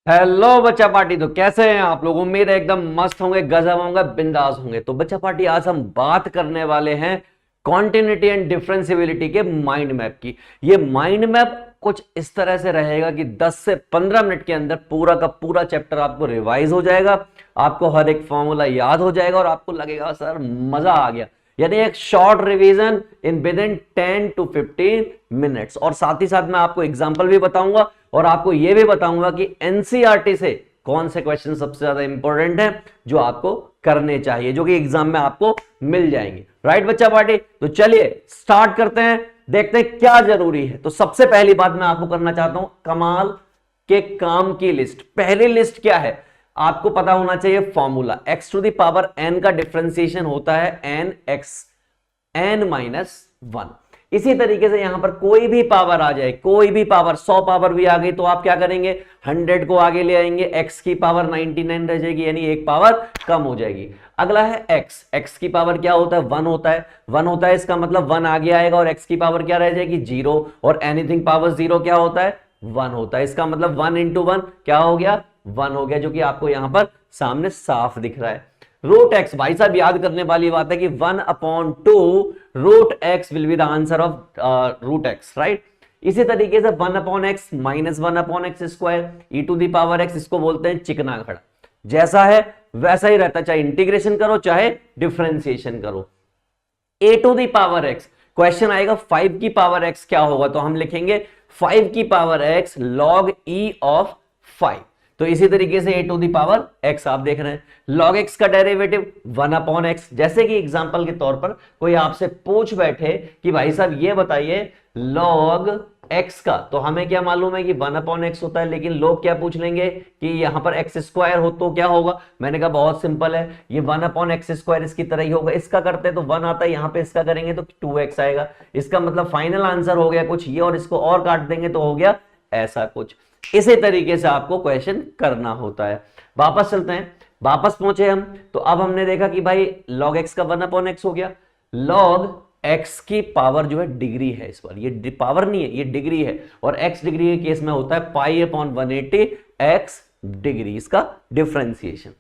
Hello बच्चा party. तो कैसे हैं आप लोग? उम्मीद है एकदम मस्त होंगे, गजब होंगे, बिंदास होंगे। तो बच्चा पार्टी आज हम बात करने वाले हैं कॉन्टिन्यूटी एंड डिफरेंशियबिलिटी के माइंड मैप की। ये माइंड मैप कुछ इस तरह से रहेगा कि 10 से 15 मिनट के अंदर पूरा का पूरा चैप्टर आपको रिवाइज हो जाएगा, आपको हर एक फॉर्मूला याद हो जाएगा और आपको लगेगा सर मजा आ गया। यानी एक short revision in with in 10 to 15 minutes. और साथ ही साथ मैं आपको एग्जांपल भी बताऊंगा और आपको यह भी बताऊंगा कि एनसीईआरटी से कौन से क्वेश्चन सबसे ज्यादा इंपॉर्टेंट है जो आपको करने चाहिए, जो कि एग्जाम में आपको मिल जाएंगे। राइट बच्चा पार्टी? तो चलिए स्टार्ट करते हैं, देखते हैं क्या जरूरी है। तो सबसे पहली बात मैं आपको करना चाहता हूं कमाल के काम की लिस्ट। पहली लिस्ट क्या है आपको पता होना चाहिए, formula x to the power n का डिफरेंशिएशन होता है n x n माइनस 1। इसी तरीके से यहां पर कोई भी पावर आ जाए, कोई भी पावर, 100 पावर भी आ गई तो आप क्या करेंगे, 100 को आगे ले आएंगे, x की पावर 99 रह जाएगी, यानी एक पावर कम हो जाएगी। अगला है x की पावर क्या होता है, 1 होता है, 1 होता है, इसका मतलब 1 आगे आएगा और x की पावर क्या रह जाएगी, 0। और एनीथिंग पावर 0 क्या होता है, 1 होता है, इसका मतलब 1 इंटू 1 क्या हो गया, 1 हो गया, जो कि आपको यहां पर सामने साफ दिख रहा है। रूट एक्स, भाई साहब याद करने वाली बात है कि 1/2 root X will be the answer of root X, right. इसी तरीके से 1/x minus 1/x square E to the power X, इसको बोलते हैं चिकना घड़ा। जैसा है वैसा ही रहता, चाहे इंटीग्रेशन करो चाहे डिफरेंशिएशन करो। A to the power x, question आएगा 5 की पावर एक्स क्या होगा, तो हम लिखेंगे 5 की power x log e of 5। तो इसी तरीके से a to the power x आप देख रहे हैं, log x का डेरिवेटिव 1/x। जैसे कि एग्जांपल के तौर पर कोई आपसे पूछ बैठे कि भाई साहब ये बताइए log x का, तो हमें क्या मालूम है कि 1/x होता है, लेकिन लोग क्या पूछ लेंगे कि यहां पर x स्क्वायर हो तो क्या होगा। मैंने कहा बहुत सिंपल है, ये 1/x स्क्वायर इसकी तरह ही होगा। इसका करते तो 1 आता है, यहां पे इसका करेंगे तो 2x आएगा। इसका मतलब फाइनल आंसर हो गया कुछ ये, और इसको और काट देंगे तो हो गया ऐसा कुछ। इसी तरीके से आपको क्वेश्चन करना होता है। वापस चलते हैं, वापस पहुंचे हम, तो अब हमने देखा कि भाई log x का 1/x हो गया। log x की पावर जो है डिग्री है, इस पर ये पावर नहीं है, ये डिग्री है, और x डिग्री के केस में होता है π/180 x डिग्री, इसका डिफरेंशिएशन।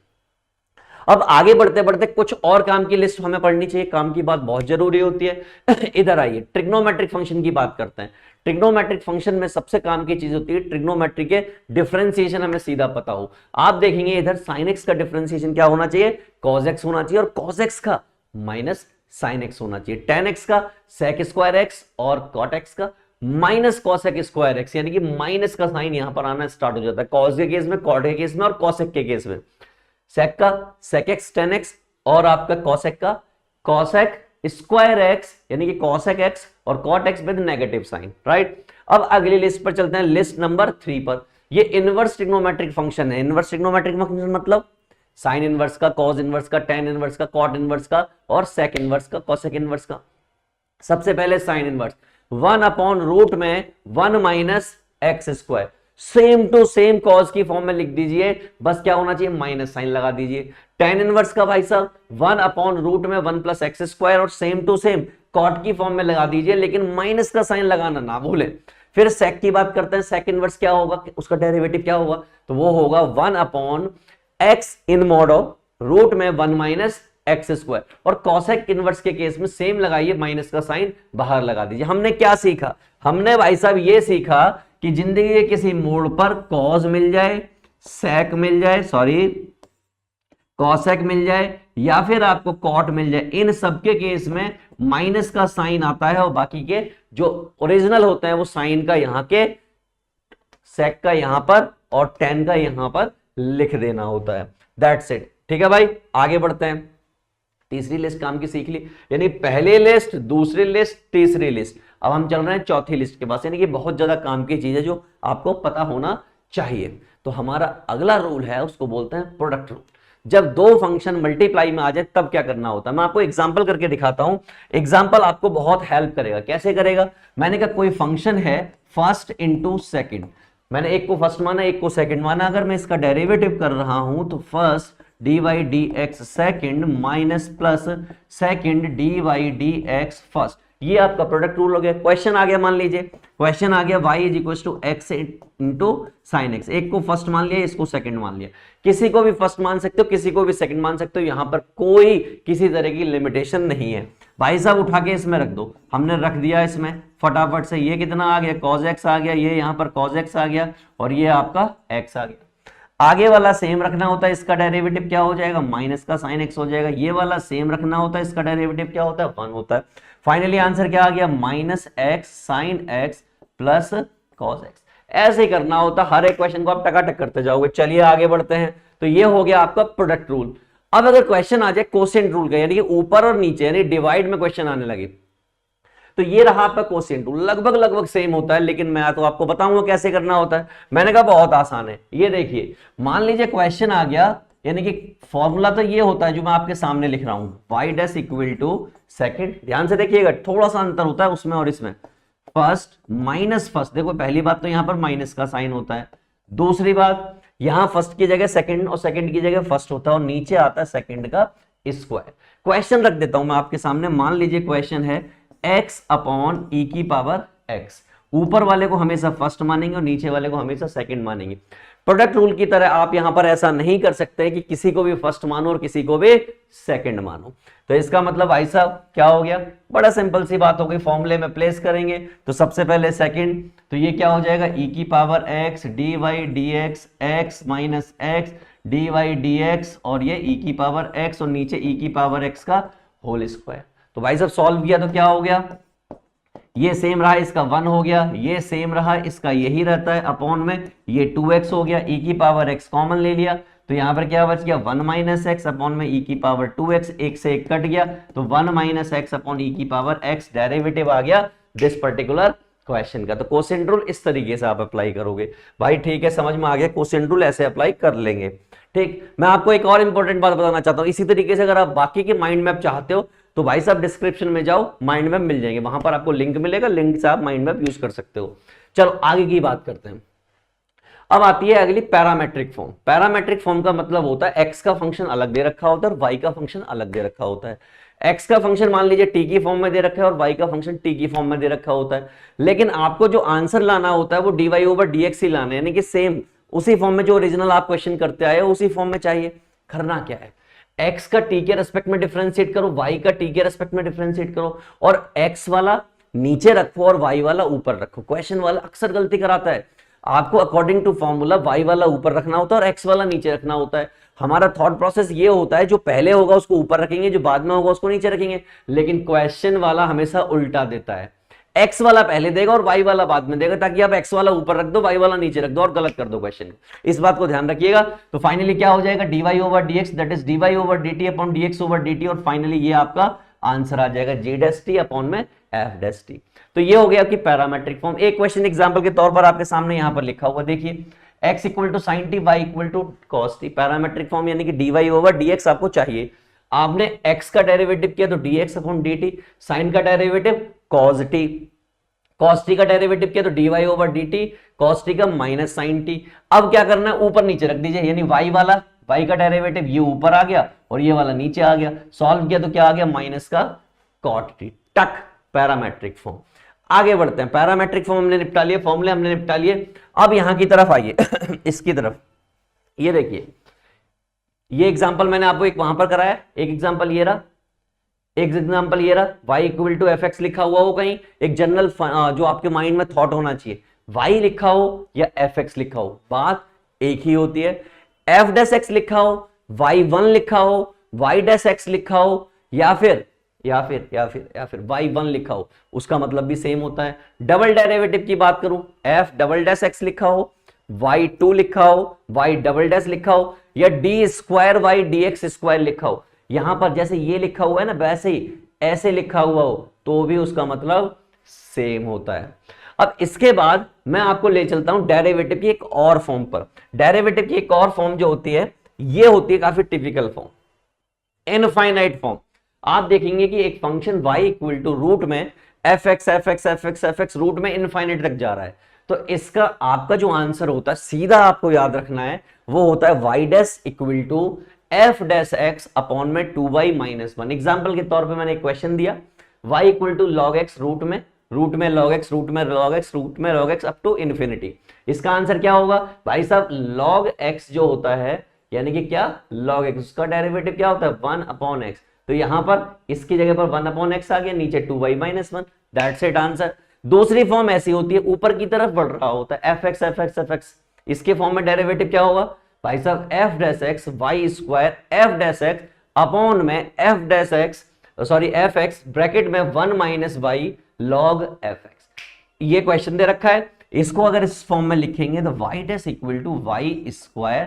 अब आगे बढ़ते बढ़ते कुछ और काम की लिस्ट हमें पढ़नी चाहिए, काम की बात बहुत जरूरी होती है। इधर आइए, ट्रिग्नोमेट्रिक फंक्शन की बात करते हैं। ट्रिग्नोमेट्रिक फंक्शन में सबसे काम की चीज होती है ट्रिग्नोमेट्री के डिफरेंशिएशन, हमें सीधा पता हो। आप देखेंगे इधर sin x का डिफरेंशिएशन क्या होना चाहिए, cos x होना चाहिए, और cos x का माइनस sin x होना चाहिए। tan x का sec स्क्वायर x और cot x का माइनस cosec स्क्वायर x, यानी कि माइनस का साइन यहां पर आना स्टार्ट हो जाता है, cos के केस में, cot के केस में और cosec के केस में। sec का sec x tan x और आपका cosec का cosec स्क्वायर x, यानी कि cosec x और cot x with negative sine, right. अब अगली लिस्ट पर चलते हैं, लिस्ट नंबर 3 पर। ये इनवर्स ट्रिग्नोमेट्रिक फंक्शन है। इनवर्स ट्रिग्नोमेट्रिक फंक्शन मतलब साइन इनवर्स का, cos इनवर्स का, tan इनवर्स का, cot इनवर्स का और sec इनवर्स का, cosec इनवर्स का। सबसे पहले साइन इनवर्स, 1/रूट में 1 minus x square, same to same cos की फॉर्म में लिख दीजिए, बस क्या होना चाहिए, माइनस साइन लगा दीजिए। tan इनवर्स का भाई साहब 1/रूट में 1 प्लस एक्स स्क्वायर, और सेम टू सेम कॉट की फॉर्म में लगा दीजिए, लेकिन माइनस का साइन लगाना ना भूलें। फिर सेक की बात करते हैं, सेक इनवर्स क्या होगा, उसका डेरिवेटिव क्या होगा, तो वो होगा 1/x in mod of root में 1 माइनस एक्स स्क्वायर। और कॉसेक इनवर्स के केस में सेम लगाइए, माइनस का साइन बाहर लगा दीजिए। हमने क्या सीखा, हमने भाई साहब ये सीखा कि जिंदगी के किसी मोड़ पर कॉस मिल जाए, सेक मिल जाए, सॉरी कॉसेक मिल जाए, या फिर आपको कॉट मिल जाए, इन सबके केस में माइनस का साइन आता है, और बाकी के जो ओरिजिनल होते हैं वो साइन का यहां के, सेक का यहां पर और टेन का यहां पर लिख देना होता है। दैट्स इट, ठीक है भाई। आगे बढ़ते हैं, तीसरी लिस्ट काम की सीख ली, यानी पहली लिस्ट, दूसरी लिस्ट, तीसरी लिस्ट। अब हम चल रहे हैं चौथी लिस्ट के पास, यानी कि बहुत ज्यादा काम की चीज है जो आपको पता होना चाहिए। तो हमारा अगला रूल है, उसको बोलते हैं प्रोडक्ट रूल। जब दो फंक्शन मल्टीप्लाई में आ जाए तब क्या करना होता है, मैं आपको एग्जांपल करके दिखाता हूं। एग्जांपल आपको बहुत हेल्प करेगा। कैसे करेगा, मैंने कहा कोई फंक्शन है फर्स्ट इंटू सेकेंड, मैंने एक को फर्स्ट माना एक को सेकंड माना, अगर मैं इसका डेरिवेटिव कर रहा हूं तो first dy dx second minus plus second dy dx first, ये आपका प्रोडक्ट रूल हो गया। क्वेश्चन आ गया, मान लीजिए क्वेश्चन आ गया y is equal to x into sine x. एक को फर्स्ट मान लिया, इसको सेकंड मान लिया। किसी को भी फर्स्ट मान सकते हो, किसी को भी सेकंड मान सकते हो, यहां पर कोई किसी तरह की लिमिटेशन नहीं है। भाई साहब उठा के इसमें रख दो, हमने रख दिया इसमें फटाफट से। ये कितना आ गया, cos x आ गया, ये यहां पर cos x आ गया और ये आपका x आ गया। आगे वाला सेम रखना होता है, इसका डेरिवेटिव क्या हो जाएगा, माइनस का साइन एक्स हो जाएगा। ये वाला सेम रखना होता है, इसका डेरिवेटिव क्या होता है, 1 होता है। फाइनली आंसर क्या आ गया, minus x sine x plus cos x. ऐसे ही करना होता है, हर एक क्वेश्चन को आप टकाटक करते जाओगे। चलिए आगे बढ़ते हैं। तो ये हो गया आपका प्रोडक्ट रूल। अब अगर क्वेश्चन आ जाए कोसेंट रूल का, यानी कि ऊपर और नीचे यानी डिवाइड में क्वेश्चन आने लगे, तो ये रहा आपका कोसेंट रूल। लगभग सेम होता है, लेकिन मैं तो आपको बताऊंगा कैसे करना होता है। मैंने कहा बहुत आसान है। ये देखिए, मान लीजिए क्वेश्चन आ गया, यानी कि फॉर्मूला तो ये होता है जो मैं आपके सामने लिख रहा हूं, y dash equal to second. ध्यान से देखिएगा, थोड़ा सा अंतर होता है उसमें और इसमें। फर्स्ट माइनस फर्स्ट, देखो पहली बात तो यहां पर माइनस का साइन होता है। दूसरी बात, यहां फर्स्ट की जगह सेकंड और सेकंड की जगह फर्स्ट होता है और नीचे आता है सेकंड का स्क्वायर। क्वेश्चन रख देता हूं मैं आपके सामने। मान लीजिए क्वेश्चन है x अपॉन e की पावर x। ऊपर वाले को हमेशा फर्स्ट मानेंगे और नीचे वाले को हमेशा सेकंड मानेंगे। प्रोडक्ट रूल की तरह आप यहां पर ऐसा नहीं कर सकते कि किसी को भी फर्स्ट मानो और किसी को भी सेकंड मानो। तो इसका मतलब भाई साहब क्या हो गया, बड़ा सिंपल सी बात हो गई। फॉर्मूले में प्लेस करेंगे तो सबसे पहले सेकंड, तो ये क्या हो जाएगा, e की power x dy dx x minus x dy dx और ये e की पावर x और नीचे e की पावर x का होल स्क्वायर। तो भाई साहब सॉल्व किया तो क्या हो गया, ये सेम रहा, इसका 1 हो गया, ये सेम रहा, इसका यही रहता है अपॉन में, ये 2x हो गया, e की पावर x कॉमन ले लिया तो यहां पर क्या बच गया, 1 माइनस एक्स अपॉन में e की पावर 2x, एक से एक कट गया तो 1 माइनस एक्स अपॉन e की पावर x डेरिवेटिव आ गया दिस पर्टिकुलर क्वेश्चन का। तो कोसेंट रूल इस तरीके से आप अप्लाई करोगे। भाई ठीक है, समझ में आ गया, कोसेंट रूल ऐसे अप्लाई कर लेंगे। ठीक, मैं आपको एक और इंपॉर्टेंट बात बताना चाहता हूं। इसी तरीके से अगर आप बाकी के माइंड मैप चाहते हो तो भाई साहब डिस्क्रिप्शन में जाओ, माइंड मैप मिल जाएंगे, वहां पर आपको लिंक मिलेगा, लिंक से आप माइंड मैप यूज कर सकते हो। चलो आगे की बात करते हैं। अब आती है अगली पैरामेट्रिक फॉर्म। पैरामेट्रिक फॉर्म का मतलब होता है एक्स का फंक्शन अलग दे रखा होता है और वाई का फंक्शन अलग दे रखा होता है। एक्स का फंक्शन मान लीजिए टी की फॉर्म में दे रखा है और वाई का फंक्शन टी की फॉर्म में दे रखा होता है, लेकिन आपको जो आंसर लाना होता है वो d y over d x ही लाना है, यानी कि सेम उसी फॉर्म में जो ओरिजिनल आप क्वेश्चन करते आए हो उसी फॉर्म में चाहिए। करना क्या है, एक्स का टी के रेस्पेक्ट में डिफरेंशिएट करो, वाई का टी के रेस्पेक्ट में डिफरेंशिएट करो और एक्स वाला नीचे रखो और वाई वाला ऊपर रखो। क्वेश्चन वाला अक्सर गलती कराता है, आपको अकॉर्डिंग टू फॉर्मूला वाई वाला ऊपर रखना होता है और एक्स वाला नीचे रखना होता है। हमारा थॉट प्रोसेस ये होता है जो पहले होगा उसको ऊपर रखेंगे, जो बाद में होगा उसको नीचे रखेंगे, लेकिन क्वेश्चन वाला हमेशा उल्टा देता है, एक्स वाला पहले देगा और वाई वाला बाद में देगा, ताकि आप एक्स वाला ऊपर रख दो वाई वाला नीचे रख दो और गलत कर दो क्वेश्चन। इस बात को ध्यान रखिएगा। तो फाइनली क्या हो जाएगा, d y over d x that is d y over d t upon d x over d t और फाइनली ये आपका आंसर आ जाएगा जी डैश टी अपॉन में एफ डैश टी। तो ये हो गया आपकी पैरामेट्रिक फॉर्म। एक क्वेश्चन एग्जांपल के तौर पर आपके सामने यहां पर लिखा हुआ देखिए, x equal to sine t y equal to cos t. Parametric form यानी कि d y over d x आपको चाहिए। आपने x का डेरिवेटिव किया तो d x upon d t, sine का derivative cos t, cos t का डेरिवेटिव किया तो d y over d t, cos t का माइनस साइन टी। अब क्या करना है, ऊपर नीचे रख दीजिए, यानी वाई वाला वाई का डेरिवेटिव ये ऊपर आ गया और ये वाला नीचे आ गया। सॉल्व किया तो क्या आ गया, माइनस का कॉट टी। टक, पैरामेट्रिक फॉर्म। आगे बढ़ते हैं, पैरामेट्रिक फॉर्म हमने निपटा लिए, फॉर्मूले हमने निपटा लिए। अब यहां की तरफ आइए इसकी तरफ। ये देखिए, ये एग्जांपल मैंने आपको एक वहां पर कराया, एक एग्जांपल ये रहा, एक एग्जांपल ये रहा। y equal to f x लिखा हुआ हो कहीं, एक जनरल जो आपके माइंड में थॉट होना चाहिए, y लिखा हो या एफ एक्स लिखा हो, बात एक ही होती है। एफ डैश एक्स लिखा हो, y1 लिखा हो, y डैश एक्स लिखा हो या फिर y1 लिखा हो, उसका मतलब भी सेम होता है। डबल डेरिवेटिव की बात करूं, f डबल डैश एक्स लिखा हो, y2 लिखा हो, y डबल डैश लिखा हो या D square y dx square लिखा हो, यहां पर जैसे ये लिखा हुआ है ना वैसे ही ऐसे लिखा हुआ हो तो भी उसका मतलब सेम होता है। अब इसके बाद मैं आपको ले चलता हूं डेरिवेटिव की एक और फॉर्म पर। डेरिवेटिव की एक और फॉर्म जो होती है ये होती है काफी टिपिकल फॉर्म, इनफाइनाइट फॉर्म। आप देखेंगे कि एक function y equal to root में f x f x f x f x root में इनफाइनाइट तक जा रहा है, तो इसका आपका जो आंसर होता है सीधा आपको याद रखना है वो होता है y dash equal to f dash x upon में 2y माइनस 1। एग्जाम्पल के तौर पे मैंने एक क्वेश्चन दिया, y equal to log x root में log x रूट में log x रूट में log x up to infinity. इसका आंसर क्या होगा भाई साहब, log x जो होता है यानी कि क्या log x, उसका डेरिवेटिव क्या होता है 1 अपॉन x। तो यहां पर इसकी जगह पर 1 अपॉन x आ गया, नीचे 2y minus 1, that's it answer. दूसरी फॉर्म ऐसी होती है ऊपर की तरफ बढ़ रहा होता है fx, इसके फॉर्म में डेरिवेटिव क्या होगा भाई साहब f dash x y square f dash x upon में f dash x sorry fx bracket में 1 माइनस y log fx। ये क्वेश्चन दे रखा है, इसको अगर इस फॉर्म में लिखेंगे तो y dash equal to y square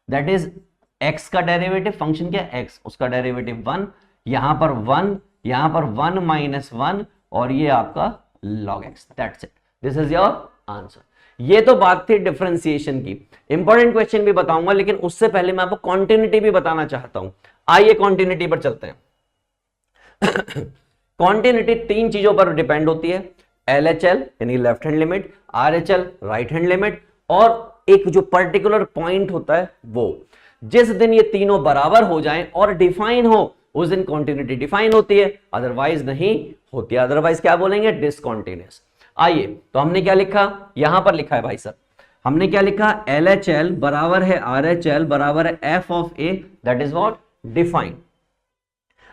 that is x का डेरिवेटिव, फंक्शन क्या x उसका डेरिवेटिव 1, यहां पर 1 माइनस 1 और ये आपका log x, that's it, this is your answer. ये तो बात थी डिफरेंशिएशन की। इंपॉर्टेंट क्वेश्चन भी बताऊंगा लेकिन उससे पहले मैं आपको कॉन्टिन्यूटी भी बताना चाहता हूं। आइए कॉन्टिन्यूटी पर चलते हैं। कॉन्टिन्यूटी तीन चीजों पर डिपेंड होती है, LHL यानी left hand limit, RHL right hand limit, और एक जो पर्टिकुलर पॉइंट होता है वो। जिस दिन ये तीनों बराबर हो जाएं और डिफाइन हो उस दिन कॉन्टिन्यूटी डिफाइन होती है, अदरवाइज नहीं होती है, अदरवाइज क्या बोलेंगे डिसकॉन्टिन्यूअस। आइए तो हमने क्या लिखा, यहां पर लिखा है भाई साहब, हमने क्या लिखा LHL बराबर है RHL बराबर है f of a, that is what define.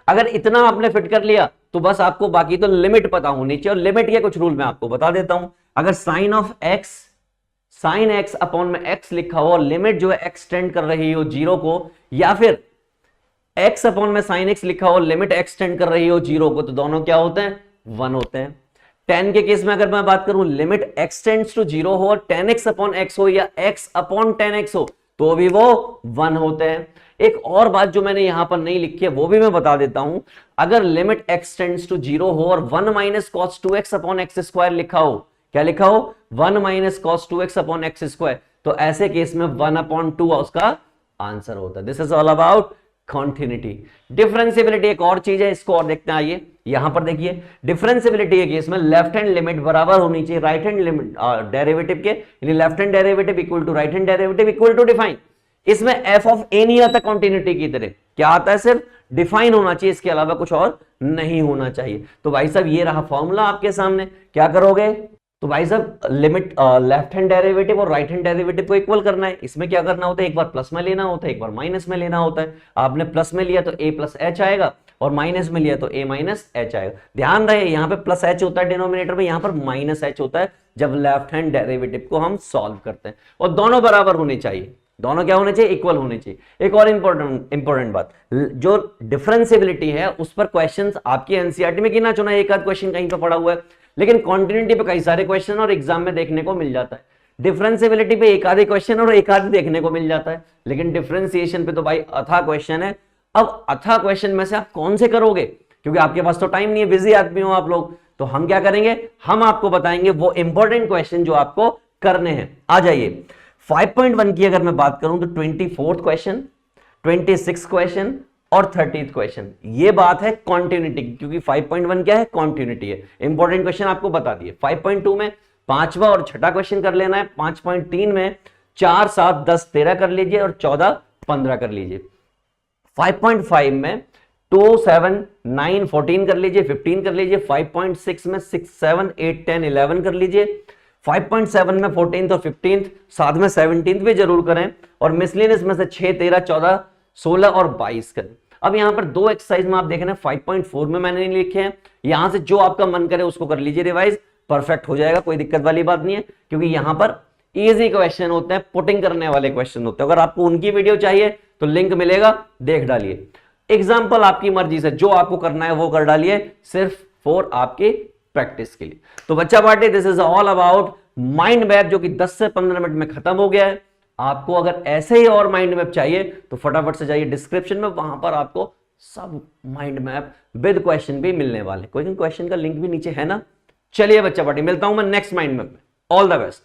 अगर इतना आपने फिट कर लिया तो बस आपको बाकी तो लिमिट पता होनी चाहिए, और लिमिट के कुछ रूल मैं आपको बता देता हूं। अगर sine of x sine x upon में x लिखा हो और लिमिट जो है एक्सटेंड कर रही हो जीरो को, या फिर x अपॉन में साइन x लिखा हो लिमिट एक्सटेंड कर रही हो जीरो को, तो दोनों क्या होते हैं 1 होते हैं। 10 के केस में अगर मैं बात करूं लिमिट एक्सटेंड्स टू जीरो हो और 10x अपॉन x हो या x अपॉन 10x हो तो भी वो 1 होते हैं। एक और बात जो मैंने यहां पर नहीं लिखी है वो भी मैं बता देता हूं, अगर लिमिट एक्सटेंड्स टू जीरो हो और 1 minus cos 2x upon x square लिखा हो, क्या लिखा हो 1 minus cos 2x upon x square, तो ऐसे केस में 1 अपॉन 2 उसका आंसर होता है। This is all about continuity. Differentiability एक और चीज है, इसको और देखते हैं। आइए यहां पर देखिए, डिफरेंशिएबिलिटी के केस में लेफ्ट हैंड लिमिट बराबर होनी चाहिए राइट हैंड लिमिट डेरिवेटिव के, यानी left hand derivative equal to right hand derivative equal to define. इसमें f ऑफ a नहीं आता कॉन्टिन्यूटी की तरह, क्या आता है सिर्फ डिफाइन होना चाहिए, इसके अलावा कुछ और नहीं होना चाहिए। तो भाई साहब ये रहा फॉर्मूला आपके सामने, क्या करोगे, तो भाई साहब लिमिट लेफ्ट हैंड डेरिवेटिव और राइट हैंड डेरिवेटिव को इक्वल करना है। इसमें क्या करना होता है, एक बार प्लस में लेना होता है, एक बार माइनस में लेना होता है। आपने प्लस में लिया तो a प्लस एच आएगा और माइनस में लिया तो a माइनस एच आएगा। ध्यान रहे यहाँ पे प्लस एच होता है डिनोमिनेटर में, यहाँ पर माइनस एच होता है जब लेफ्ट हैंड डेरिवेटिव को हम सॉल्व करते हैं। और दोनों बराबर होने चाहिए, दोनों क्या होने चाहिए, इक्वल होने चाहिए। एक और इंपॉर्टेंट बात, जो डिफरेंशिएबिलिटी है उस पर क्वेश्चंस आपकी एनसीईआरटी में गिना चुना एक आध क्वेश्चन कहीं पर पड़ा हुआ है, लेकिन कॉन्टिन्यूटी पे कई सारे क्वेश्चन और एग्जाम में देखने को मिल जाता है। डिफरेंशिएबिलिटी पे एक आधे क्वेश्चन और एक आधे देखने को मिल जाता है, लेकिन डिफरेंशिएशन पे तो भाई अथाह क्वेश्चन है। अब अथाह क्वेश्चन में से आप कौन से करोगे, क्योंकि आपके पास तो टाइम नहीं है, बिजी आदमी हो आप लोग, तो हम क्या करेंगे, हम आपको बताएंगे वो इंपॉर्टेंट क्वेश्चन जो आपको करने हैं। आ जाइए 5.1 की अगर मैं बात करूं तो 24th क्वेश्चन, 26th क्वेश्चन और 30th क्वेश्चन, ये बात है कॉन्टिन्यूटी की, क्योंकि 5.1 क्या है, कॉन्टिन्यूटी है। इंपॉर्टेंट क्वेश्चन आपको बता दिए। 5.2 में पांचवा और छठा क्वेश्चन कर लेना है। 5.3 में 4, 7, 10, 13 कर लीजिए और 14, 15 कर लीजिए। 5.5 में 2, 7, 9, 14 कर लीजिए, 15 कर लीजिए। 5.6 में 6, 7, 8, 10, 11 कर लीजिए। 5.7 में 14th और 15th, साथ में 17th भी जरूर करें, और मिसलेनियस में से 6, 13, 14, 16 और 22 करें। अब यहां पर दो एक्सरसाइज में आप देख रहे हैं 5.4 में मैंने नहीं लिखे हैं, यहां से जो आपका मन करे उसको कर लीजिए रिवाइज, परफेक्ट हो जाएगा, कोई दिक्कत वाली बात नहीं है, क्योंकि यहां पर इजी क्वेश्चन होते हैं, पुटिंग करने वाले क्वेश्चन होते हैं। अगर आपको उनकी वीडियो चाहिए तो लिंक मिलेगा, देख डालिए। एग्जाम्पल आपकी मर्जी से जो आपको करना है वो कर डालिए, सिर्फ फॉर आपकी प्रैक्टिस के लिए। तो बच्चा party, this is all about mind map, जो कि 10 से 15 मिनट में खत्म हो गया है। आपको अगर ऐसे ही और माइंड मैप चाहिए तो फटाफट से जाइए डिस्क्रिप्शन में, वहां पर आपको सब माइंड मैप विद क्वेश्चन भी मिलने वाले। कोई क्वेश्चन का लिंक भी नीचे है ना। चलिए बच्चा पार्टी, मिलता हूं मैं नेक्स्ट माइंड मैप में। All the best.